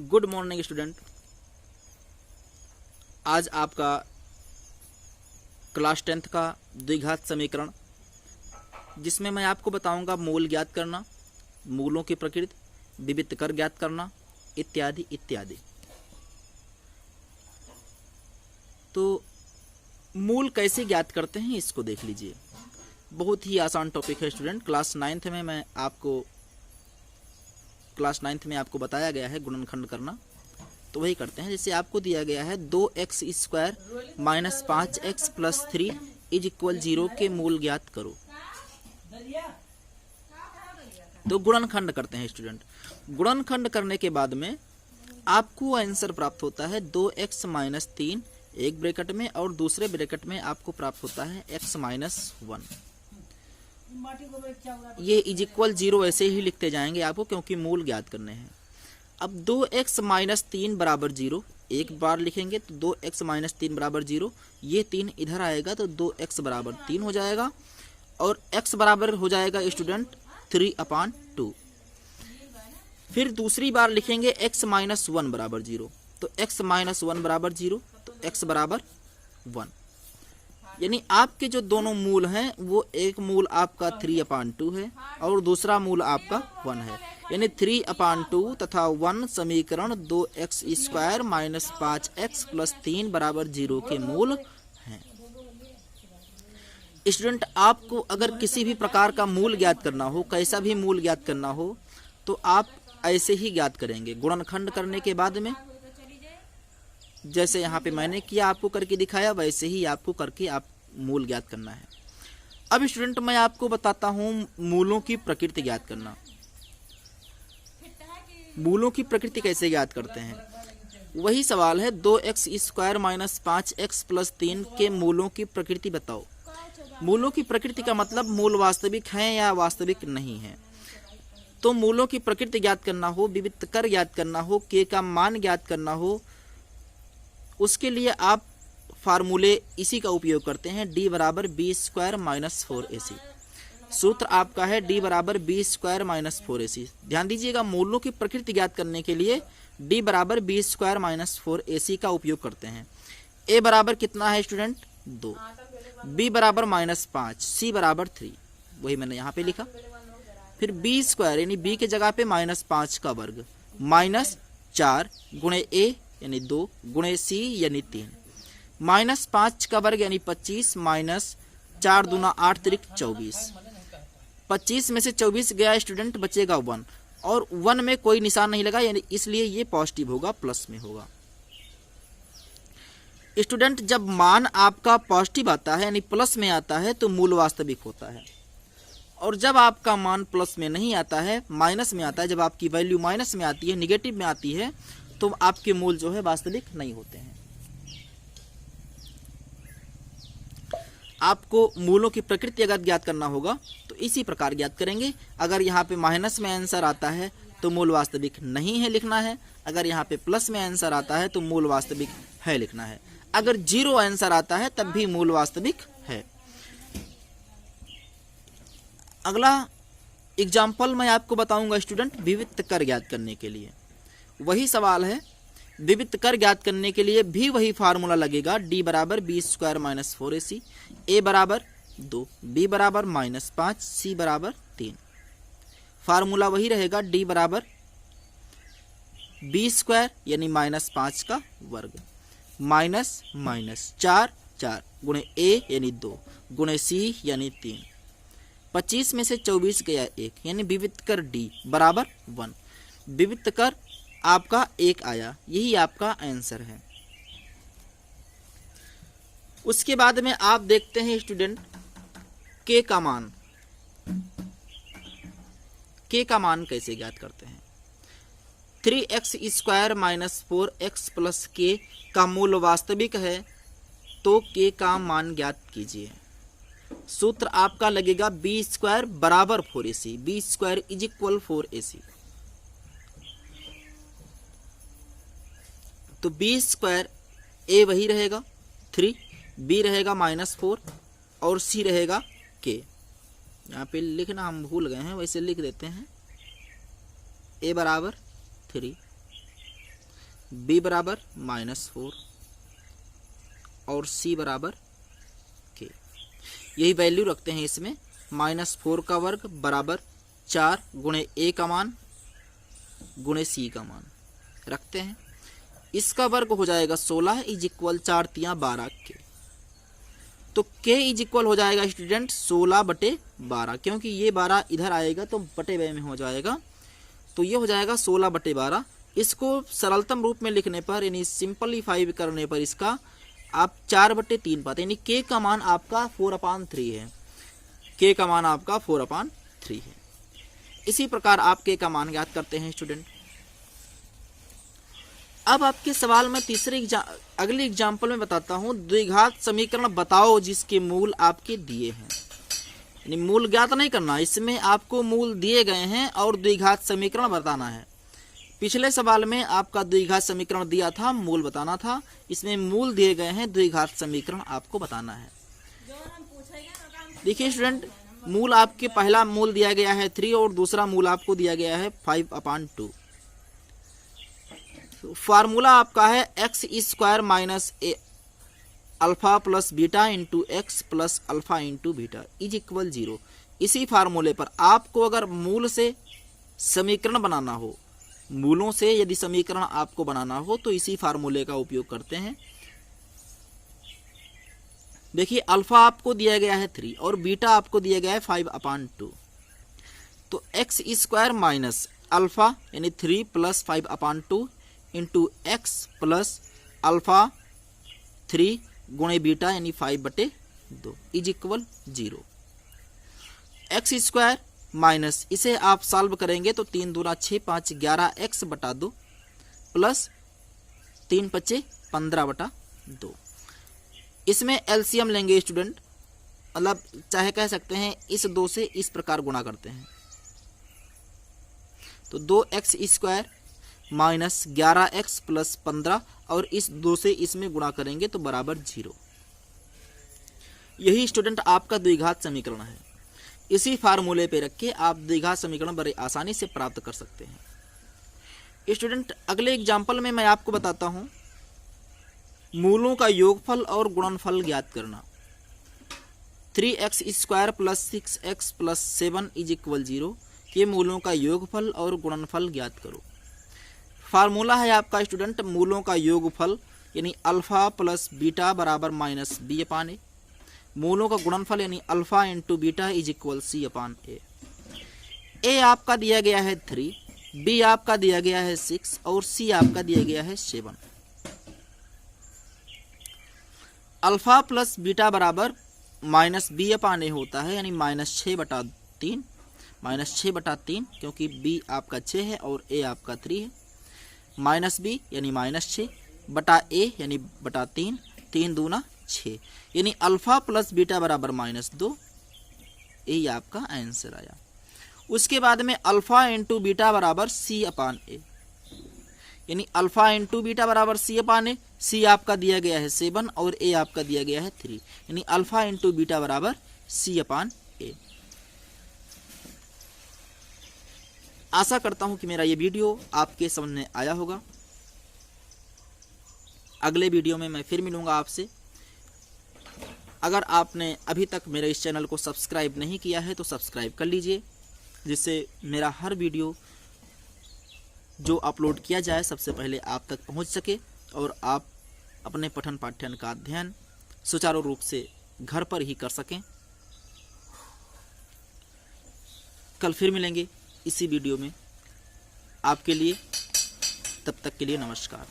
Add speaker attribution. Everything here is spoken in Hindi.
Speaker 1: Good morning student. आज आपका क्लास 10th का द्विघात समीकरण, जिसमें मैं आपको बताऊंगा मूल ज्ञात करना, मूलों की प्रकृति, विविध कर ज्ञात करना इत्यादि इत्यादि। तो मूल कैसे ज्ञात करते हैं इसको देख लीजिए। बहुत ही आसान टॉपिक है स्टूडेंट। क्लास 9th में आपको बताया गया है गुणनखंड करना, तो वही करते हैं। जैसे आपको दिया गया है 2x² - 5x + 3 = 0 के मूल ज्ञात करो। तो गुणनखंड करते हैं स्टूडेंट। गुणनखंड करने के बाद में आपको आंसर प्राप्त होता है 2x - 3 एक ब्रैकेट में, और दूसरे ब्रैकेट में आपको प्राप्त होता है x - 1। ये = 0 ऐसे ही लिखते जाएंगे आपको, क्योंकि मूल ज्ञात करने हैं। अब 2x - 3 = 0 एक बार लिखेंगे तो 2x - 3 = 0। ये 3 इधर आएगा तो 2x = 3 हो जाएगा, और x बराबर हो जाएगा स्टूडेंट 3/2। फिर दूसरी बार लिखेंगे x - 1 = 0, तो x - 1 = 0, तो x = 1। यानी आपके जो दोनों मूल हैं वो एक मूल आपका 3/2 है और दूसरा मूल आपका 1 है। यानी 3/2 तथा 1 समीकरण 2x² - 5x + 3 = 0 के मूल हैं। स्टूडेंट, आपको अगर किसी भी प्रकार का मूल ज्ञात करना हो, कैसा भी मूल ज्ञात करना हो, तो आप ऐसे ही ज्ञात करेंगे। गुणनखंड करने के बाद में जैसे यहाँ पे मैंने किया, आपको करके दिखाया, वैसे ही आपको करके आप मूल ज्ञात करना है। अब स्टूडेंट मैं आपको बताता हूँ मूलों की प्रकृति ज्ञात करना। मूलों की प्रकृति कैसे ज्ञात करते हैं, वही सवाल है। 2x² - 5x + 3 के मूलों की प्रकृति बताओ। मूलों की प्रकृति का मतलब मूल वास्तविक हैं या वास्तविक नहीं है। तो मूलों की प्रकृति ज्ञात करना हो, विविध कर ज्ञात करना हो, k का मान ज्ञात करना हो, उसके लिए आप फार्मूले इसी का उपयोग करते हैं। d = b² - 4ac। सूत्र आपका है d = b² - 4ac। ध्यान दीजिएगा, मूलों की प्रकृति ज्ञात करने के लिए d = b² - 4ac का उपयोग करते हैं। a बराबर कितना है स्टूडेंट? 2, b बराबर -5, c बराबर 3, वही मैंने यहाँ पे लिखा। फिर b² यानी b के जगह पे -5 का वर्ग -4 गुणे a यानी 2 गुणे c यानी 3, -5 का वर्ग यानी 25 -4 दूना 8 त्रिक 24। 25 में से 24 गया स्टूडेंट, बचेगा 1, और 1 में कोई निशान नहीं लगा, यानी इसलिए ये पॉजिटिव होगा, प्लस में होगा। स्टूडेंट, जब मान आपका पॉजिटिव आता है यानी प्लस में आता है तो मूल वास्तविक होता है, और जब आपका मान प्लस में नहीं आता है, माइनस में आता है, जब आपकी वैल्यू माइनस में आती है, निगेटिव में आती है, तो आपके मूल जो है वास्तविक नहीं होते हैं। आपको मूलों की प्रकृति अगर ज्ञात करना होगा तो इसी प्रकार ज्ञात करेंगे। अगर यहाँ पे माइनस में आंसर आता है तो मूल वास्तविक नहीं है लिखना है, अगर यहाँ पे प्लस में आंसर आता है तो मूल वास्तविक है लिखना है, अगर 0 आंसर आता है तब भी मूल वास्तविक है। अगला एग्जाम्पल मैं आपको बताऊंगा स्टूडेंट, विविध कर ज्ञात करने के लिए वही सवाल है। विविध कर ज्ञात करने के लिए भी वही फार्मूला लगेगा। d = b² - 4ac, a = 2, b = -5, c = 3। Formula वही रहेगा, d = b² यानी -5 का वर्ग -4 गुणे a यानी 2 गुणे c यानी 3। 25 में से 24 गया 1, यानी विविध कर d = 1। विविध कर आपका 1 आया, यही आपका आंसर है। उसके बाद में आप देखते हैं स्टूडेंट k का मान। k का मान कैसे ज्ञात करते हैं? 3x² - 4x + k का मूल वास्तविक है, तो k का मान ज्ञात कीजिए। सूत्र आपका लगेगा b² = 4ac, b² = 4ac। तो b² a वही रहेगा 3, b रहेगा -4 और c रहेगा k। यहाँ पे लिखना हम भूल गए हैं, वैसे लिख देते हैं। ए बराबर 3, बी बराबर -4 और सी बराबर के। यही वैल्यू रखते हैं इसमें। -4 का वर्ग बराबर 4 गुणे ए का मान गुणे सी का मान रखते हैं। इसका वर्ग हो जाएगा 16 इज इक्वल 4 तियाँ 12 के। तो के इज इक्वल हो जाएगा स्टूडेंट 16/12, क्योंकि ये 12 इधर आएगा तो बटे में हो जाएगा, तो ये हो जाएगा 16/12। इसको सरलतम रूप में लिखने पर यानी सिंपलीफाई करने पर इसका आप 4/3 पाते, यानी के का मान आपका 4/3 है। के का मान आपका 4/3 है। इसी प्रकार आप के का मान ज्ञात करते हैं स्टूडेंट। अब आपके सवाल में अगले एग्जाम्पल में बताता हूँ, द्विघात समीकरण बताओ जिसके मूल आपके दिए हैं। यानी मूल ज्ञात नहीं करना, इसमें आपको मूल दिए गए हैं और द्विघात समीकरण बताना है। पिछले सवाल में आपका द्विघात समीकरण दिया था, मूल बताना था। इसमें मूल दिए गए हैं, द्विघात समीकरण आपको बताना है। देखिए स्टूडेंट, मूल आपके पहला मूल दिया गया है 3 और दूसरा मूल आपको दिया गया है 5/2। फार्मूला आपका है x² minus alpha plus beta into x plus alpha into beta is equal 0। इसी फार्मूले पर आपको अगर मूल से समीकरण बनाना हो, मूलों से यदि समीकरण आपको बनाना हो तो इसी फार्मूले का उपयोग करते हैं। देखिए अल्फा आपको दिया गया है 3 और बीटा आपको दिया गया है 5/2। तो x² माइनस अल्फा यानी 3 plus 5/2 into x plus alpha 3 गुणे बीटा यानी 5/2 इज इक्वल 0। x² माइनस इसे आप सॉल्व करेंगे तो 3 दूना 6 5 11x/2 प्लस 3 5 15/2। इसमें एलसीएम लेंगे स्टूडेंट, मतलब चाहे कह सकते हैं इस 2 से इस प्रकार गुणा करते हैं। तो 2x² माइनस 11x प्लस 15 और इस 2 से इसमें गुणा करेंगे तो बराबर 0। यही स्टूडेंट आपका द्विघात समीकरण है। इसी फार्मूले पे रख के आप द्विघात समीकरण बड़े आसानी से प्राप्त कर सकते हैं। स्टूडेंट अगले एग्जाम्पल में मैं आपको बताता हूं मूलों का योगफल और गुणनफल ज्ञात करना। 3x² plus 6x plus 7 is equal 0 के मूलों का योगफल और गुणनफल ज्ञात करो। फार्मूला है आपका स्टूडेंट मूलों का योगफल यानी अल्फा प्लस बीटा बराबर -b/a। मूलों का गुणनफल यानी alpha into beta is equal c/a। ए आपका दिया गया है 3, बी आपका दिया गया है 6 और सी आपका दिया गया है 7। अल्फा प्लस बीटा बराबर -b/a होता है यानी -6/3 -6/3 क्योंकि b आपका 6 है और a आपका 3 है। -b यानी -6/a यानी बटा 3, 3 दूना 6 यानी अल्फा प्लस बीटा बराबर -2। यही आपका आंसर आया। उसके बाद में अल्फा इंटू बीटा बराबर c/a यानी अल्फा इंटू बीटा बराबर c/a। सी आपका दिया गया है 7 और a आपका दिया गया है 3 यानी अल्फा इंटू बीटा बराबर c/a। आशा करता हूं कि मेरा ये वीडियो आपके समझ में आया होगा। अगले वीडियो में मैं फिर मिलूंगा आपसे। अगर आपने अभी तक मेरे इस चैनल को सब्सक्राइब नहीं किया है तो सब्सक्राइब कर लीजिए, जिससे मेरा हर वीडियो जो अपलोड किया जाए सबसे पहले आप तक पहुंच सके और आप अपने पठन पाठ्यक्रम का अध्ययन सुचारू रूप से घर पर ही कर सकें। कल फिर मिलेंगे इसी वीडियो में आपके लिए। तब तक के लिए नमस्कार।